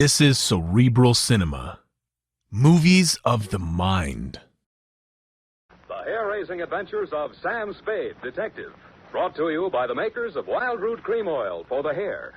This is Cerebral Cinema. Movies of the mind. The hair-raising adventures of Sam Spade, detective. Brought to you by the makers of Wild Root Cream Oil for the hair.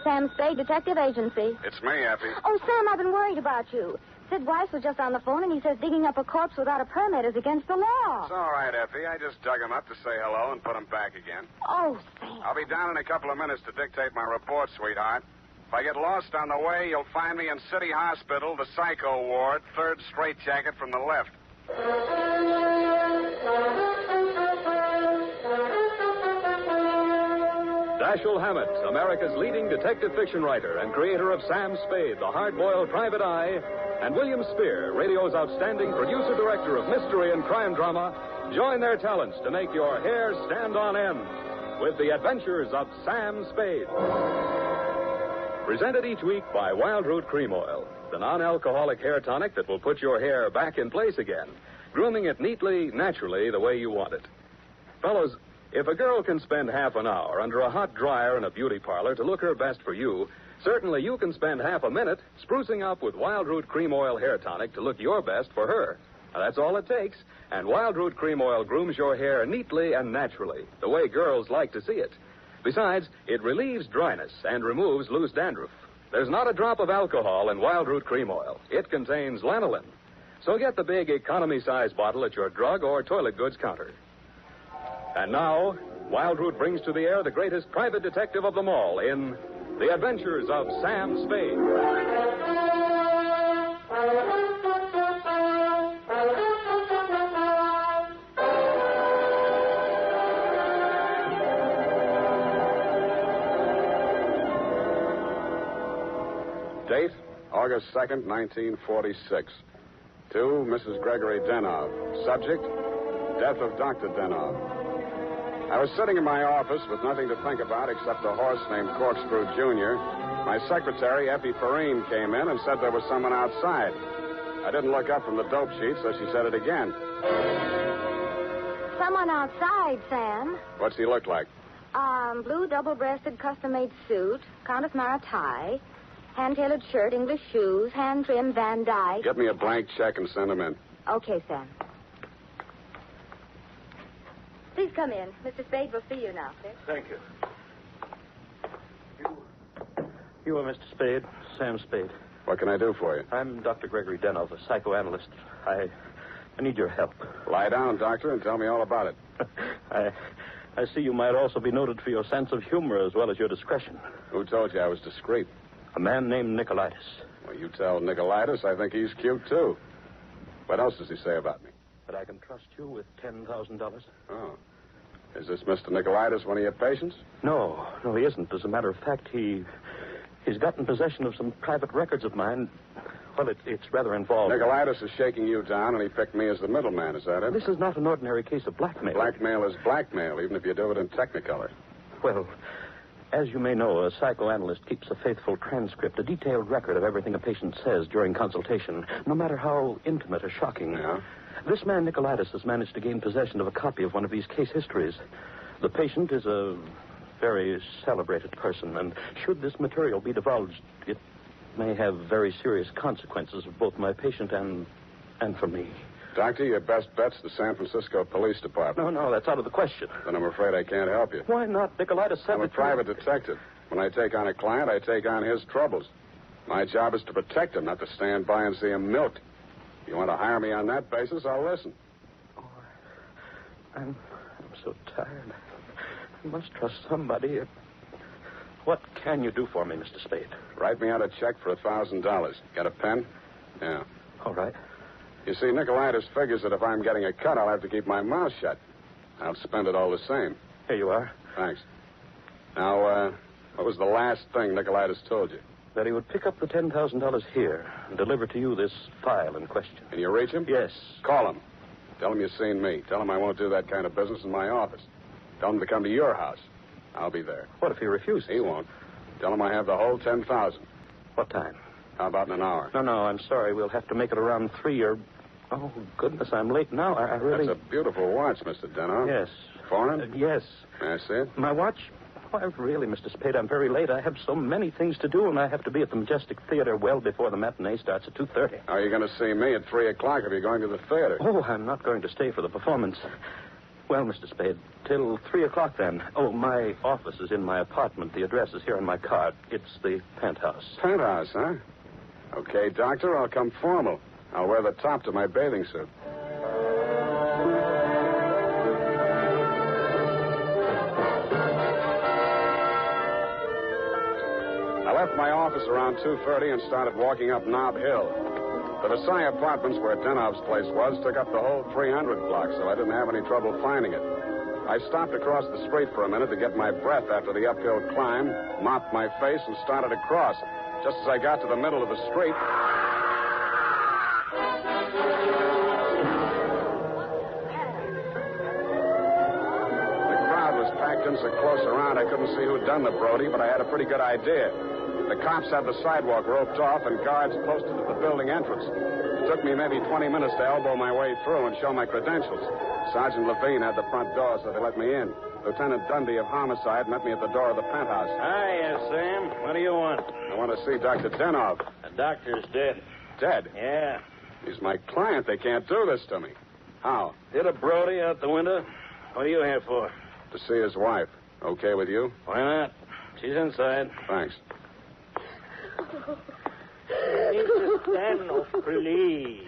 Sam Spade, Detective Agency. It's me, Effie. Oh, Sam, I've been worried about you. Sid Weiss was just on the phone, and he says digging up a corpse without a permit is against the law. It's all right, Effie. I just dug him up to say hello and put him back again. Oh, Sam. I'll be down in a couple of minutes to dictate my report, sweetheart. If I get lost on the way, you'll find me in City Hospital, the psycho ward, third straitjacket from the left. Dashiell Hammett, America's leading detective fiction writer and creator of Sam Spade, the hard-boiled private eye, and William Spear, radio's outstanding producer-director of mystery and crime drama, join their talents to make your hair stand on end with the adventures of Sam Spade. Presented each week by Wild Root Cream Oil, the non-alcoholic hair tonic that will put your hair back in place again, grooming it neatly, naturally, the way you want it. Fellows, if a girl can spend half an hour under a hot dryer in a beauty parlor to look her best for you, certainly you can spend half a minute sprucing up with Wild Root Cream Oil hair tonic to look your best for her. Now, that's all it takes, and Wild Root Cream Oil grooms your hair neatly and naturally, the way girls like to see it. Besides, it relieves dryness and removes loose dandruff. There's not a drop of alcohol in Wild Root Cream Oil. It contains lanolin. So get the big economy-size bottle at your drug or toilet goods counter. And now, Wild Root brings to the air the greatest private detective of them all in The Adventures of Sam Spade. Date, August 2nd, 1946. To Mrs. Gregory Denhoff. Subject, death of Dr. Denhoff. I was sitting in my office with nothing to think about except a horse named Corkscrew Jr. My secretary, Effie Perrine, came in and said there was someone outside. I didn't look up from the dope sheet, so she said it again. Someone outside, Sam. What's he look like? Blue double-breasted custom-made suit, Countess Mara tie, hand-tailored shirt, English shoes, hand-trimmed Van Dyke. Get me a blank check and send him in. Okay, Sam. Please come in. Mr. Spade will see you now, sir. Thank you. You are Mr. Spade, Sam Spade. What can I do for you? I'm Dr. Gregory Denhoff, a psychoanalyst. I need your help. Lie down, doctor, and tell me all about it. I see you might also be noted for your sense of humor as well as your discretion. Who told you I was discreet? A man named Nicolaitis. Well, you tell Nicolaitis I think he's cute, too. What else does he say about me? That I can trust you with $10,000? Oh. Is this Mr. Nicolaitis one of your patients? No, he isn't. As a matter of fact, he's gotten possession of some private records of mine. Well, it's rather involved. Nicolaitis is shaking you down, and he picked me as the middleman. Is that it? This is not an ordinary case of blackmail. Blackmail is blackmail, even if you do it in Technicolor. Well, as you may know, a psychoanalyst keeps a faithful transcript, a detailed record of everything a patient says during consultation, no matter how intimate or shocking. Yeah? This man, Nicolaitis, has managed to gain possession of a copy of one of these case histories. The patient is a very celebrated person, and should this material be divulged, it may have very serious consequences for both my patient and for me. Doctor, your best bet's the San Francisco Police Department. No, that's out of the question. Then I'm afraid I can't help you. Why not? Nicolaitis said I'm a private detective. When I take on a client, I take on his troubles. My job is to protect him, not to stand by and see him milked. If you want to hire me on that basis, I'll listen. Oh, I'm so tired. I must trust somebody. What can you do for me, Mr. Spade? Write me out a check for $1,000. Got a pen? Yeah. All right. You see, Nicolaitis figures that if I'm getting a cut, I'll have to keep my mouth shut. I'll spend it all the same. Here you are. Thanks. Now, what was the last thing Nicolaitis told you? That he would pick up the $10,000 here and deliver to you this file in question. Can you reach him? Yes. Call him. Tell him you've seen me. Tell him I won't do that kind of business in my office. Tell him to come to your house. I'll be there. What if he refuses? He won't. Tell him I have the whole 10,000. What time? How about in an hour? No, I'm sorry. We'll have to make it around 3 or Oh, goodness, I'm late now. I really... That's a beautiful watch, Mr. Denhoff. Yes. Foreign? Yes. May I see it? My watch? Why, really, Mr. Spade, I'm very late. I have so many things to do, and I have to be at the Majestic Theater well before the matinee starts at 2:30. How are you going to see me at 3 o'clock if you're going to the theater? Oh, I'm not going to stay for the performance. Well, Mr. Spade, till 3 o'clock then. Oh, my office is in my apartment. The address is here on my card. It's the penthouse. Penthouse, huh? Okay, Doctor, I'll come formal. I'll wear the top to my bathing suit. I left my office around 2:30 and started walking up Nob Hill. The Versailles Apartments, where Denhoff's place was, took up the whole 300 block, so I didn't have any trouble finding it. I stopped across the street for a minute to get my breath after the uphill climb, mopped my face, and started across. Just as I got to the middle of the street... The crowd was packed in so close around I couldn't see who'd done the Brody, but I had a pretty good idea. The cops had the sidewalk roped off and guards posted at the building entrance. It took me maybe 20 minutes to elbow my way through and show my credentials. Sergeant Levine had the front door, so they let me in. Lieutenant Dundee of Homicide met me at the door of the penthouse. Hiya, Sam. What do you want? I want to see Dr. Denhoff. The doctor's dead. Dead? Yeah. He's my client. They can't do this to me. How? Hit a Brody out the window? What are you here for? To see his wife. Okay with you? Why not? She's inside. Thanks. Mrs. Denhoff, please.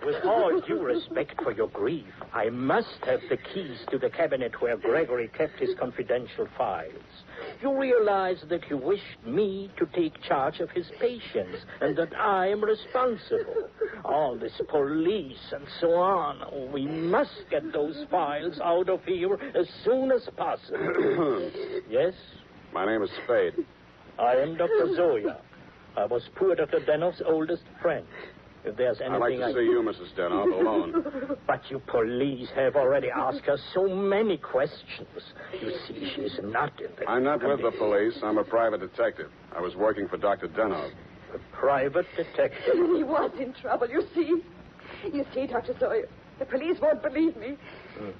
With all due respect for your grief, I must have the keys to the cabinet where Gregory kept his confidential files. You realize that you wished me to take charge of his patients and that I am responsible. All this police and so on. Oh, we must get those files out of here as soon as possible. Yes? My name is Spade. I am Dr. Zoya. I was poor Dr. Denhoff's oldest friend. If there's anything I'd like to see you, Mrs. Denhoff, alone. But you police have already asked her so many questions. You see, she's not in the... I'm not with the police. I'm a private detective. I was working for Dr. Denhoff. A private detective. He was in trouble, you see. You see, Dr. Sawyer, the police won't believe me.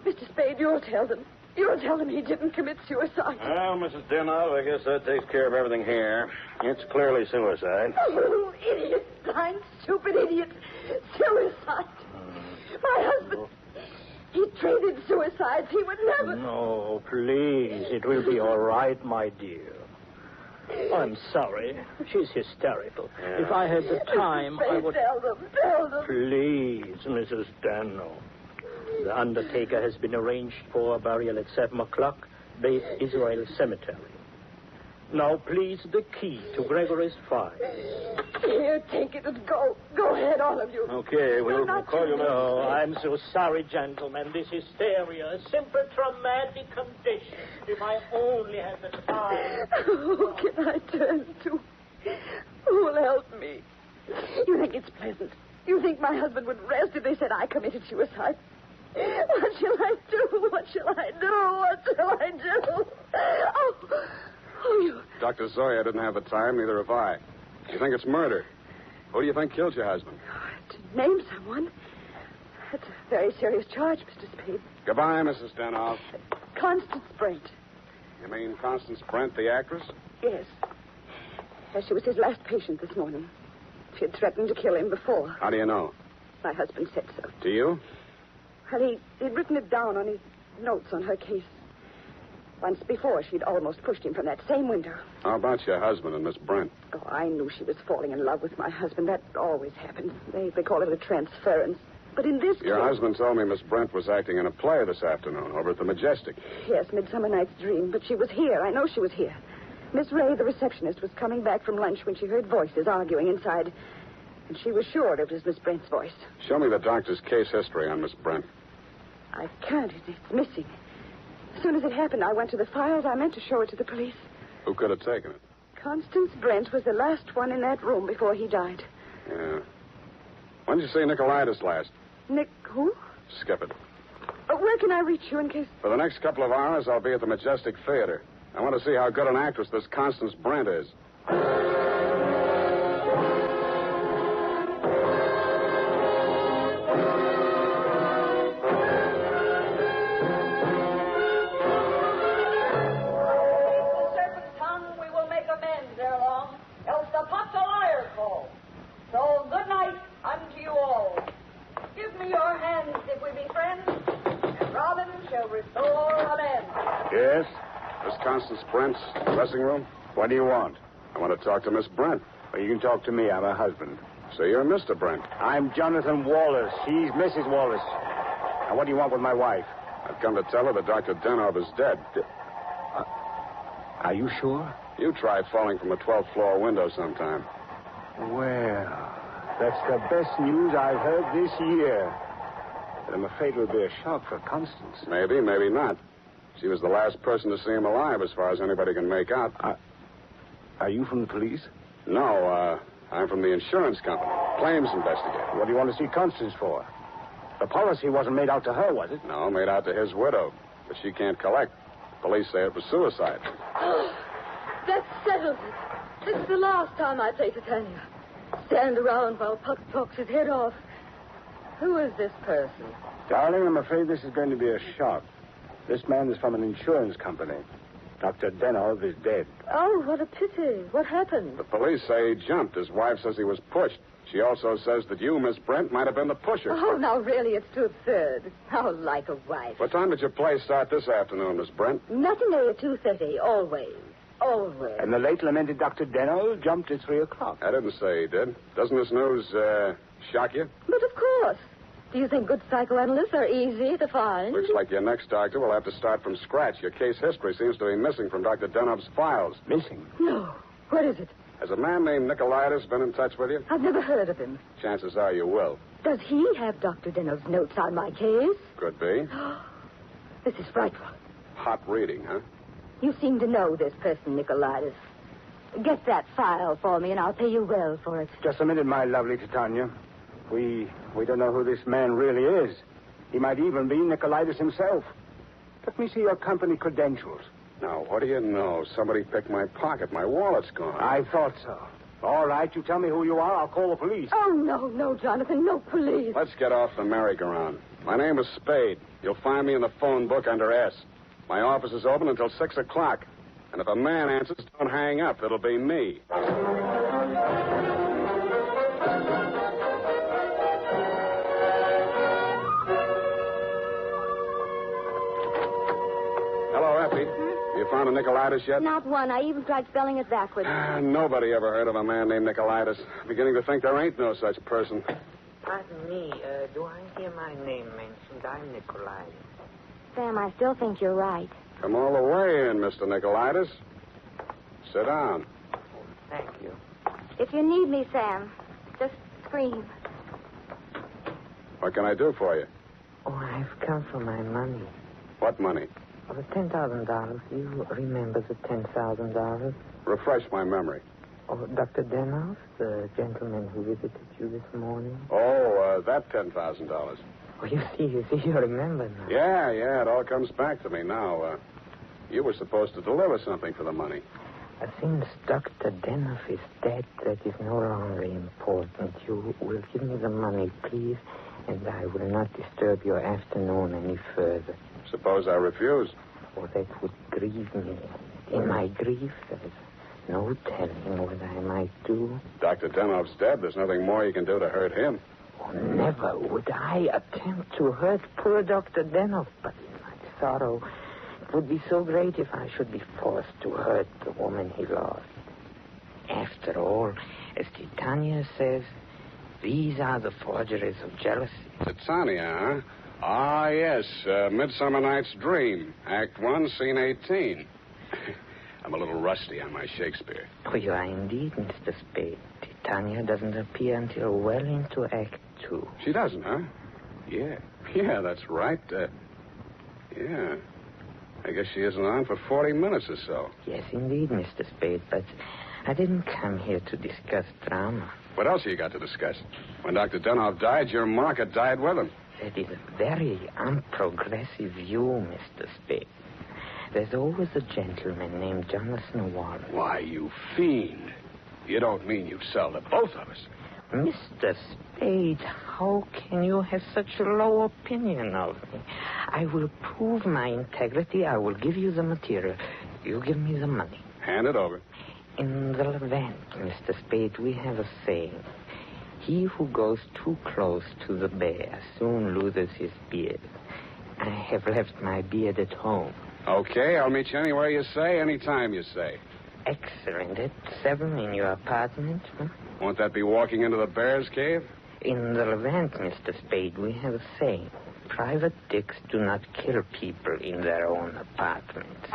Mr. Spade, you'll tell them. You'll tell them he didn't commit suicide. Well, Mrs. Denhoff, I guess that takes care of everything here. It's clearly suicide. Oh, idiot. Blind, stupid idiot. Suicide. My husband, he traded suicides. He would never... No, please. It will be all right, my dear. I'm sorry. She's hysterical. Yeah. If I had the time, I would... Tell them. Please, Mrs. Denhoff. The undertaker has been arranged for burial at 7 o'clock, Beit Israel Cemetery. Now, please, the key to Gregory's file. Here, take it and go. Go ahead, all of you. Okay, we'll call you later. Oh, I'm so sorry, gentlemen. This hysteria, a simple traumatic condition. If I only had the time. Who can I turn to? Who will help me? You think it's pleasant? You think my husband would rest if they said I committed suicide? What shall I do? What shall I do? What shall I do? Oh, you... Dr. Zoya didn't have the time, neither have I. You think it's murder? Who do you think killed your husband? To name someone? That's a very serious charge, Mr. Spade. Goodbye, Mrs. Denhoff. Constance Brent. You mean Constance Brent, the actress? Yes. She was his last patient this morning. She had threatened to kill him before. How do you know? My husband said so. Do you? Well, he'd written it down on his notes on her case. Once before, she'd almost pushed him from that same window. How about your husband and Miss Brent? Oh, I knew she was falling in love with my husband. That always happened. They call it a transference. But in this Your case... husband told me Miss Brent was acting in a play this afternoon over at the Majestic. Yes, Midsummer Night's Dream. But she was here. I know she was here. Miss Ray, the receptionist, was coming back from lunch when she heard voices arguing inside. And she was sure it was Miss Brent's voice. Show me the doctor's case history on Miss Brent. I can't. It's missing. As soon as it happened, I went to the files. I meant to show it to the police. Who could have taken it? Constance Brent was the last one in that room before he died. Yeah. When did you see Nicolaitis last? Nick, who? Skip it. Where can I reach you in case... For the next couple of hours, I'll be at the Majestic Theater. I want to see how good an actress this Constance Brent is. will restore Amen. Yes? Miss Constance Brent's dressing room? What do you want? I want to talk to Miss Brent. Well, you can talk to me. I'm her husband. So you're Mr. Brent. I'm Jonathan Wallace. She's Mrs. Wallace. Now, what do you want with my wife? I've come to tell her that Dr. Denhoff is dead. Are you sure? You try falling from a 12th floor window sometime. Well, that's the best news I've heard this year. But I'm afraid it will be a shock for Constance. Maybe, maybe not. She was the last person to see him alive, as far as anybody can make out. Are you from the police? No, I'm from the insurance company. Claims investigator. What do you want to see Constance for? The policy wasn't made out to her, was it? No, made out to his widow. But she can't collect. Police say it was suicide. That settles it. This is the last time I play Titania. Stand around while Puck talks his head off. Who is this person? Darling, I'm afraid this is going to be a shock. This man is from an insurance company. Dr. Denhoff is dead. Oh, what a pity. What happened? The police say he jumped. His wife says he was pushed. She also says that you, Miss Brent, might have been the pusher. Oh, now, really, it's too absurd. How like a wife. What time did your play start this afternoon, Miss Brent? Matinee at 2:30, always. Always. And the late lamented Dr. Denhoff jumped at 3 o'clock. I didn't say he did. Doesn't this news, shock you? But of course. Do you think good psychoanalysts are easy to find? Looks like your next doctor will have to start from scratch. Your case history seems to be missing from Dr. Denhoff's files. Missing? No. What is it? Has a man named Nicolaitis been in touch with you? I've never heard of him. Chances are you will. Does he have Dr. Denhoff's notes on my case? Could be. This is frightful. Hot reading, huh? You seem to know this person, Nicolaitis. Get that file for me, and I'll pay you well for it. Just a minute, my lovely Titania. We don't know who this man really is. He might even be Nicolaitis himself. Let me see your company credentials. Now, what do you know? Somebody picked my pocket. My wallet's gone. I thought so. All right, you tell me who you are. I'll call the police. Oh, no, Jonathan. No police. Let's get off the merry-go-round. My name is Spade. You'll find me in the phone book under S. My office is open until 6 o'clock. And if a man answers, don't hang up. It'll be me. Hello, Effie. You found a Nicolaitis yet? Not one. I even tried spelling it backwards. Nobody ever heard of a man named Nicolaitis. Beginning to think there ain't no such person. Pardon me, do I hear my name mentioned? I'm Nikolai. Sam, I still think you're right. Come all the way in, Mr. Nicolaitis. Sit down. Thank you. If you need me, Sam, just scream. What can I do for you? Oh, I've come for my money. What money? Oh, the $10,000. You remember the $10,000? Refresh my memory. Oh, Dr. Denhoff, the gentleman who visited you this morning? Oh, that $10,000. Oh, you see, you remember now. Yeah, it all comes back to me now. You were supposed to deliver something for the money. Since Dr. Denhoff is dead, that is no longer important. You will give me the money, please, and I will not disturb your afternoon any further. Suppose I refuse? Oh, that would grieve me. In my grief, there's no telling what I might do. Dr. Denhoff's dead. There's nothing more you can do to hurt him. Oh, never would I attempt to hurt poor Dr. Denhoff, but in my sorrow, it would be so great if I should be forced to hurt the woman he loved. After all, as Titania says, these are the forgeries of jealousy. Titania, huh? Ah, yes. Midsummer Night's Dream. Act 1, Scene 18. I'm a little rusty on my Shakespeare. Oh, you are indeed, Mr. Spade. Titania doesn't appear until well into Act 2. She doesn't, huh? Yeah, that's right. Yeah. I guess she isn't on for 40 minutes or so. Yes, indeed, Mr. Spade, but I didn't come here to discuss drama. What else have you got to discuss? When Dr. Denhoff died, your market died with him. That is a very unprogressive view, Mr. Spade. There's always a gentleman named Jonathan Wallace. Why, you fiend. You don't mean you'd sell to both of us? Mr. Spade, how can you have such a low opinion of me? I will prove my integrity. I will give you the material. You give me the money. Hand it over. In the Levant, Mr. Spade, we have a saying. He who goes too close to the bear soon loses his beard. I have left my beard at home. Okay, I'll meet you anywhere you say, anytime you say. Excellent. At 7 in your apartment, huh? Won't that be walking into the bear's cave? In the Levant, Mr. Spade, we have a saying. Private dicks do not kill people in their own apartments.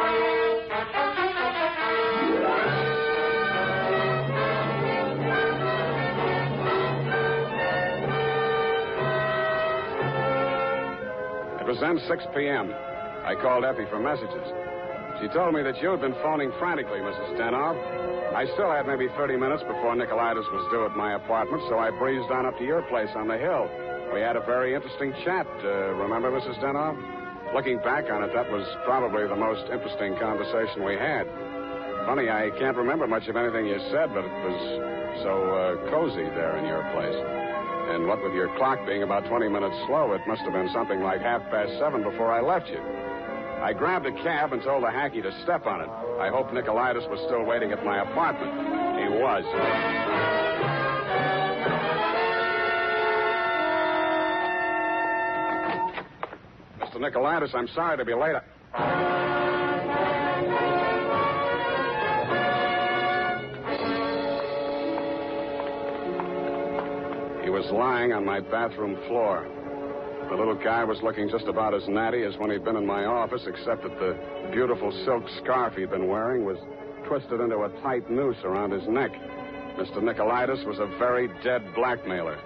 It was then 6 p.m. I called Effie for messages. She told me that you had been phoning frantically, Mrs. Denhoff. I still had maybe 30 minutes before Nicolaitis was due at my apartment, so I breezed on up to your place on the hill. We had a very interesting chat. Remember, Mrs. Denhoff? Looking back on it, that was probably the most interesting conversation we had. Funny, I can't remember much of anything you said, but it was so cozy there in your place. And what with your clock being about 20 minutes slow, it must have been something like 7:30 before I left you. I grabbed a cab and told the hacky to step on it. I hoped Nicolaitis was still waiting at my apartment. He was. Mr. Nicolaitis, I'm sorry to be late. He was lying on my bathroom floor. The little guy was looking just about as natty as when he'd been in my office, except that the beautiful silk scarf he'd been wearing was twisted into a tight noose around his neck. Mr. Nicolaitis was a very dead blackmailer.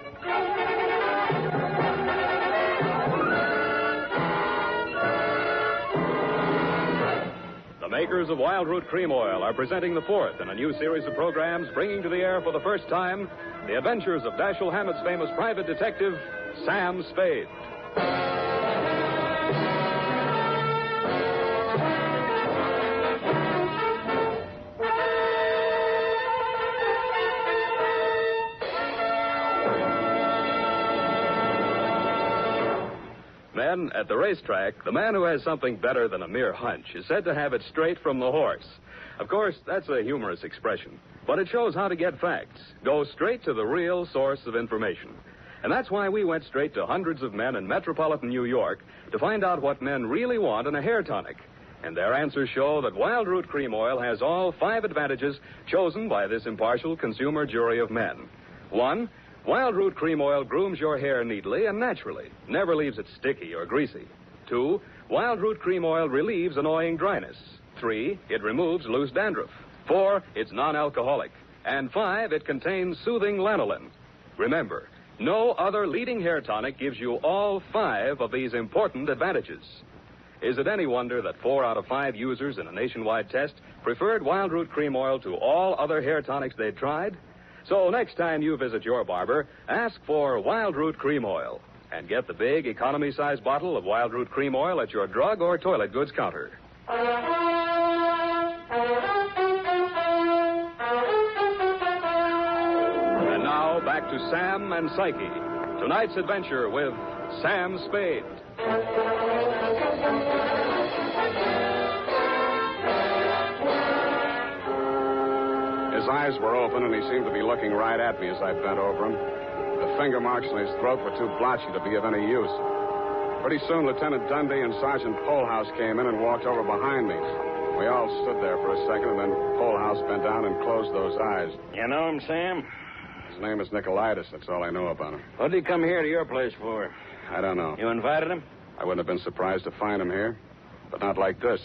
The makers of Wild Root Cream Oil are presenting the fourth in a new series of programs bringing to the air for the first time the adventures of Dashiell Hammett's famous private detective, Sam Spade. Then, at the racetrack, the man who has something better than a mere hunch is said to have it straight from the horse. Of course, that's a humorous expression, but it shows how to get facts. Go straight to the real source of information. And that's why we went straight to hundreds of men in metropolitan New York to find out what men really want in a hair tonic. And their answers show that Wild Root Cream Oil has all 5 advantages chosen by this impartial consumer jury of men. 1, Wild Root Cream Oil grooms your hair neatly and naturally, never leaves it sticky or greasy. 2, Wild Root Cream Oil relieves annoying dryness. 3, it removes loose dandruff. 4, it's non-alcoholic. And 5, it contains soothing lanolin. Remember, no other leading hair tonic gives you all 5 of these important advantages. Is it any wonder that 4 out of 5 users in a nationwide test preferred Wild Root Cream Oil to all other hair tonics they'd tried? So next time you visit your barber, ask for Wild Root Cream Oil and get the big economy-size bottle of Wild Root Cream Oil at your drug or toilet goods counter. And now back to Sam and Psyche. Tonight's adventure with Sam Spade. His eyes were open, and he seemed to be looking right at me as I bent over him. The finger marks in his throat were too blotchy to be of any use. Pretty soon, Lieutenant Dundee and Sergeant Polehouse came in and walked over behind me. We all stood there for a second, and then Polehouse bent down and closed those eyes. You know him, Sam? His name is Nicolaitis. That's all I know about him. What did he come here to your place for? I don't know. You invited him? I wouldn't have been surprised to find him here, but not like this.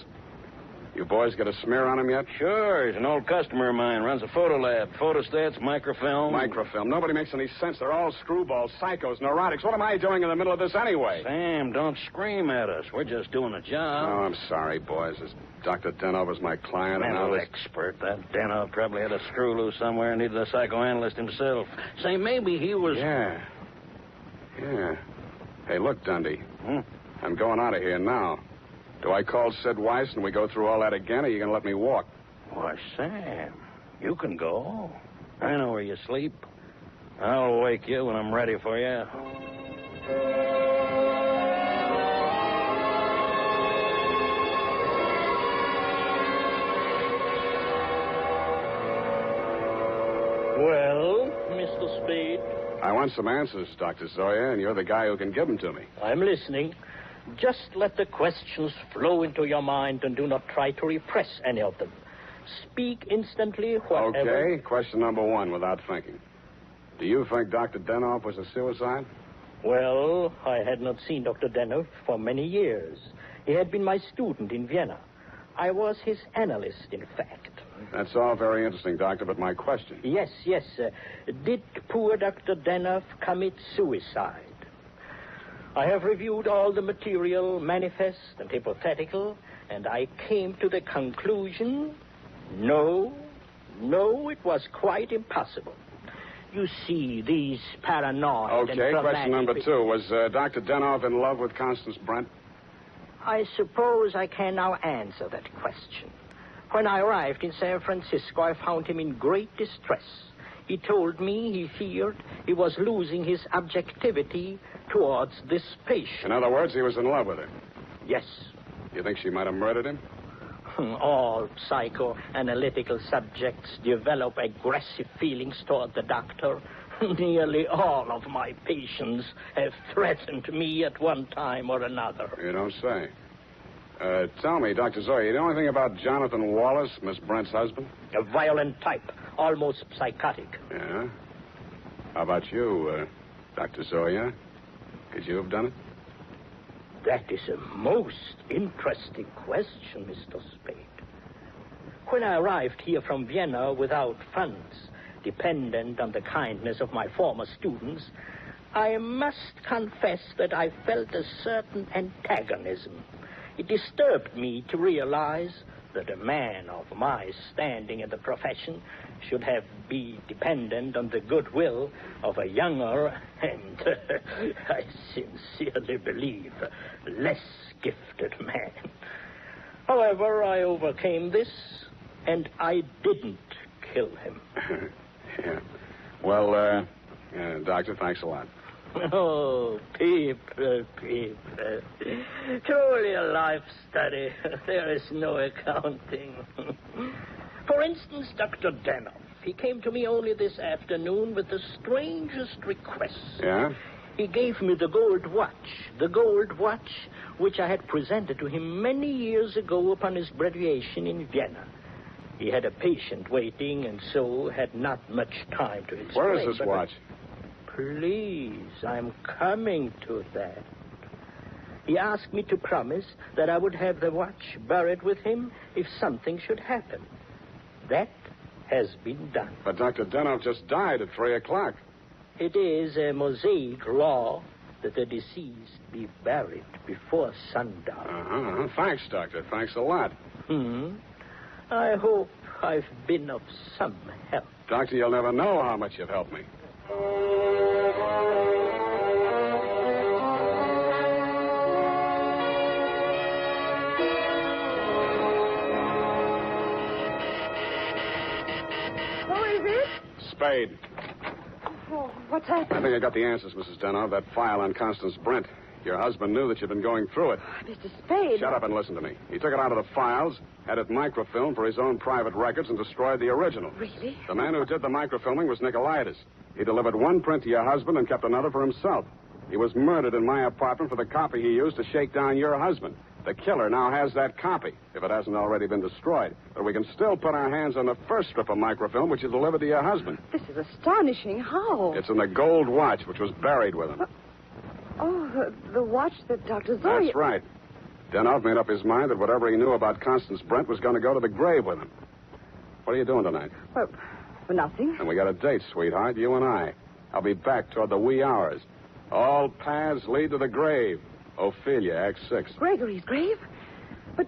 You boys get a smear on him yet? Sure. He's an old customer of mine. Runs a photo lab. Photostats, microfilm. Microfilm. Nobody makes any sense. They're all screwballs, psychos, neurotics. What am I doing in the middle of this anyway? Sam, don't scream at us. We're just doing a job. Oh, I'm sorry, boys. This Dr. Denhoff is my client. Mental expert. That Denhoff probably had a screw loose somewhere and needed a psychoanalyst himself. Say, maybe he was... Yeah. Hey, look, Dundee. I'm going out of here now. Do I call Sid Weiss and we go through all that again, or are you going to let me walk? Why, Sam, you can go. I know where you sleep. I'll wake you when I'm ready for you. Well, Mr. Spade? I want some answers, Dr. Zoya, and you're the guy who can give them to me. I'm listening. Just let the questions flow into your mind and do not try to repress any of them. Speak instantly, whatever... Okay, question number one, without thinking. Do you think Dr. Denhoff was a suicide? Well, I had not seen Dr. Denhoff for many years. He had been my student in Vienna. I was his analyst, in fact. That's all very interesting, Doctor, but my question... Yes. Did poor Dr. Denhoff commit suicide? I have reviewed all the material, manifest and hypothetical, and I came to the conclusion, no, it was quite impossible. You see, these paranoid and Okay, dramatic... question number two. Was Dr. Denhoff in love with Constance Brent? I suppose I can now answer that question. When I arrived in San Francisco, I found him in great distress. He told me he feared he was losing his objectivity towards this patient. In other words, he was in love with her. Yes. You think she might have murdered him? All psychoanalytical subjects develop aggressive feelings toward the doctor. Nearly all of my patients have threatened me at one time or another. You don't say. Tell me, Dr. Zoya, you know anything about Jonathan Wallace, Miss Brent's husband? A violent type, almost psychotic. Yeah? How about you, Dr. Zoya? Could you have done it? That is a most interesting question, Mr. Spade. When I arrived here from Vienna without funds, dependent on the kindness of my former students, I must confess that I felt a certain antagonism. It disturbed me to realize that a man of my standing in the profession should be dependent on the goodwill of a younger and, I sincerely believe, less gifted man. However, I overcame this, and I didn't kill him. Yeah. Well, Doctor, thanks a lot. Oh, people. Truly a life study. There is no accounting. For instance, Dr. Denhoff. He came to me only this afternoon with the strangest requests. Yeah? He gave me the gold watch which I had presented to him many years ago upon his graduation in Vienna. He had a patient waiting, and so had not much time to explain. Where is this watch? Please, I'm coming to that. He asked me to promise that I would have the watch buried with him if something should happen. That has been done. But Dr. Denhoff just died at 3 o'clock. It is a Mosaic law that the deceased be buried before sundown. Uh-huh. Thanks, Doctor. Thanks a lot. I hope I've been of some help. Doctor, you'll never know how much you've helped me. Who is it? Spade. Oh, what's happened? I think I got the answers, Mrs. Denhoff. That file on Constance Brent. Your husband knew that you'd been going through it. Mr. Spade. Shut up and listen to me. He took it out of the files, had it microfilmed for his own private records, and destroyed the original. Really? The man who did the microfilming was Nicolaitis. He delivered one print to your husband and kept another for himself. He was murdered in my apartment for the copy he used to shake down your husband. The killer now has that copy, if it hasn't already been destroyed. But we can still put our hands on the first strip of microfilm which you delivered to your husband. This is astonishing. How? It's in the gold watch, which was buried with him. Oh, the watch that Dr. Zoya... That's right. Denhoff made up his mind that whatever he knew about Constance Brent was going to go to the grave with him. What are you doing tonight? Well, nothing. And we got a date, sweetheart, you and I. I'll be back toward the wee hours. All paths lead to the grave. Ophelia, Act 6. Gregory's grave? But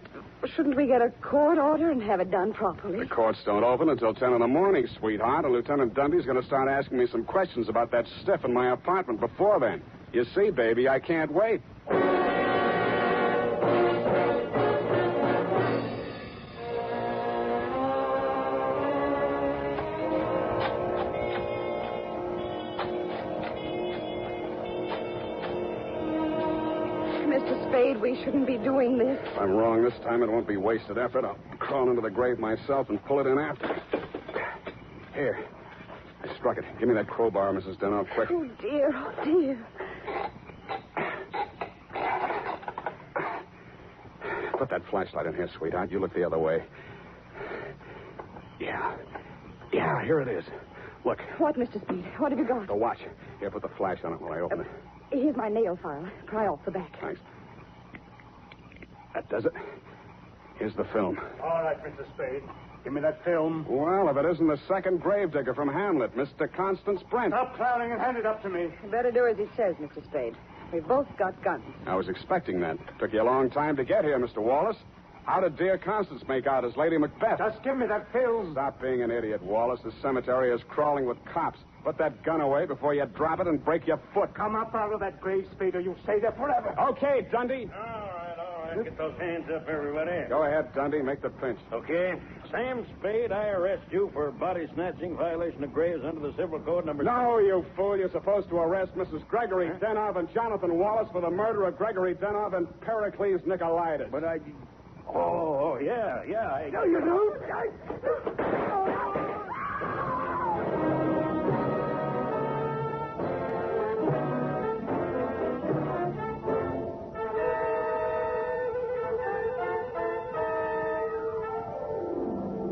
shouldn't we get a court order and have it done properly? The courts don't open until 10 in the morning, sweetheart, and Lieutenant Dundee's going to start asking me some questions about that stiff in my apartment before then. You see, baby, I can't wait. Mr. Spade, we shouldn't be doing this. If I'm wrong this time, it won't be wasted effort. I'll crawl into the grave myself and pull it in after. Here. I struck it. Give me that crowbar, Mrs. Denhoff, quick. Oh, dear. Oh, dear. Put that flashlight in here, sweetheart. You look the other way. Yeah, here it is. Look, What, Mr. Spade? What have you got? the watch. Here, put the flash on it while I open it. Here's my nail file. Pry off the back. Thanks. That does it. Here's the film. All right, Mr. Spade. Give me that film. Well, if it isn't the second gravedigger from Hamlet, Mr. Constance Brent. Stop clowning and hand it up to me. You better do as he says, Mr. Spade. We've both got guns. I was expecting that. Took you a long time to get here, Mr. Wallace. How did dear Constance make out as Lady Macbeth? Just give me that film. Stop being an idiot, Wallace. The cemetery is crawling with cops. Put that gun away before you drop it and break your foot. Come up out of that grave, Spade, or you'll stay there forever. Okay, Dundee. All right. Get those hands up, everybody. Go ahead, Dundee. Make the pinch. Okay. Sam Spade, I arrest you for body snatching, violation of graves under the Civil Code number... No, you fool. You're supposed to arrest Mrs. Gregory Denhoff and Jonathan Wallace for the murder of Gregory Denhoff and Pericles Nicolaitis. But I... Oh, yeah. No, you don't.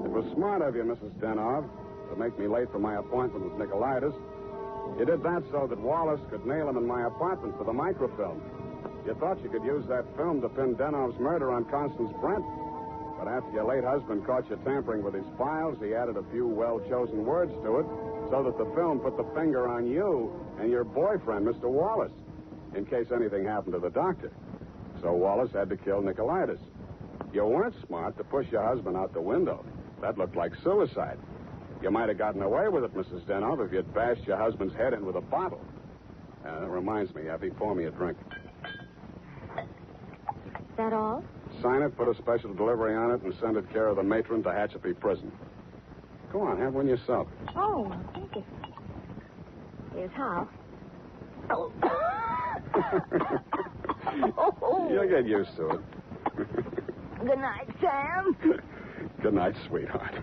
It was smart of you, Mrs. Denhoff, to make me late for my appointment with Nicolaitis. You did that so that Wallace could nail him in my apartment for the microfilm. You thought you could use that film to pin Denhoff's murder on Constance Brent. But after your late husband caught you tampering with his files, he added a few well-chosen words to it so that the film put the finger on you and your boyfriend, Mr. Wallace, in case anything happened to the doctor. So Wallace had to kill Nicolaitis. You weren't smart to push your husband out the window. That looked like suicide. You might have gotten away with it, Mrs. Denhoff, if you'd bashed your husband's head in with a bottle. That reminds me, Effie, pour me a drink. Is that all? Sign it, put a special delivery on it, and send it care of the matron to Hatchapee Prison. Go on, have one yourself. Oh, thank you. Here's how. You'll get used to it. Good night, Sam. Good night, sweetheart.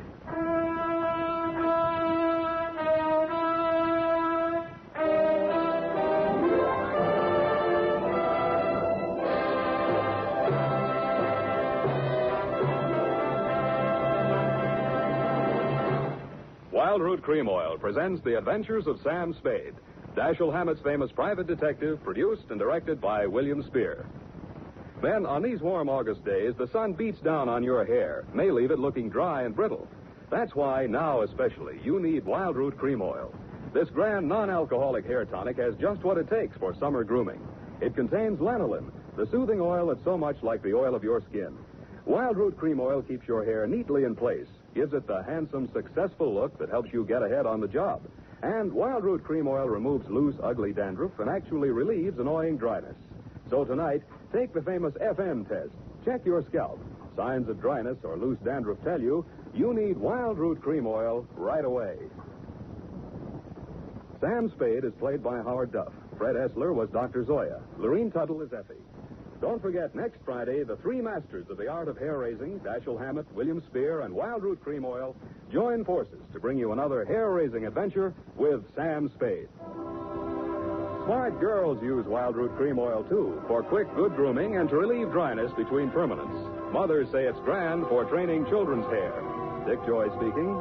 Wild Root Cream Oil presents The Adventures of Sam Spade, Dashiell Hammett's famous private detective, produced and directed by William Spear. Then, on these warm August days, the sun beats down on your hair, may leave it looking dry and brittle. That's why, now especially, you need Wild Root Cream Oil. This grand non-alcoholic hair tonic has just what it takes for summer grooming. It contains lanolin, the soothing oil that's so much like the oil of your skin. Wild Root Cream Oil keeps your hair neatly in place, gives it the handsome, successful look that helps you get ahead on the job. And Wild Root Cream Oil removes loose, ugly dandruff and actually relieves annoying dryness. So tonight, take the famous FM test. Check your scalp. Signs of dryness or loose dandruff tell you need Wild Root Cream Oil right away. Sam Spade is played by Howard Duff. Fred Essler was Dr. Zoya. Lorene Tuttle is Effie. Don't forget, next Friday, the three masters of the art of hair-raising, Dashiell Hammett, William Spear, and Wild Root Cream Oil, join forces to bring you another hair-raising adventure with Sam Spade. Smart girls use Wild Root Cream Oil, too, for quick, good grooming and to relieve dryness between permanents. Mothers say it's grand for training children's hair. Dick Joy speaking.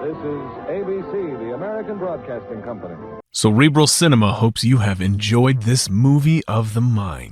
This is ABC, the American Broadcasting Company. Cerebral Cinema hopes you have enjoyed this movie of the mind.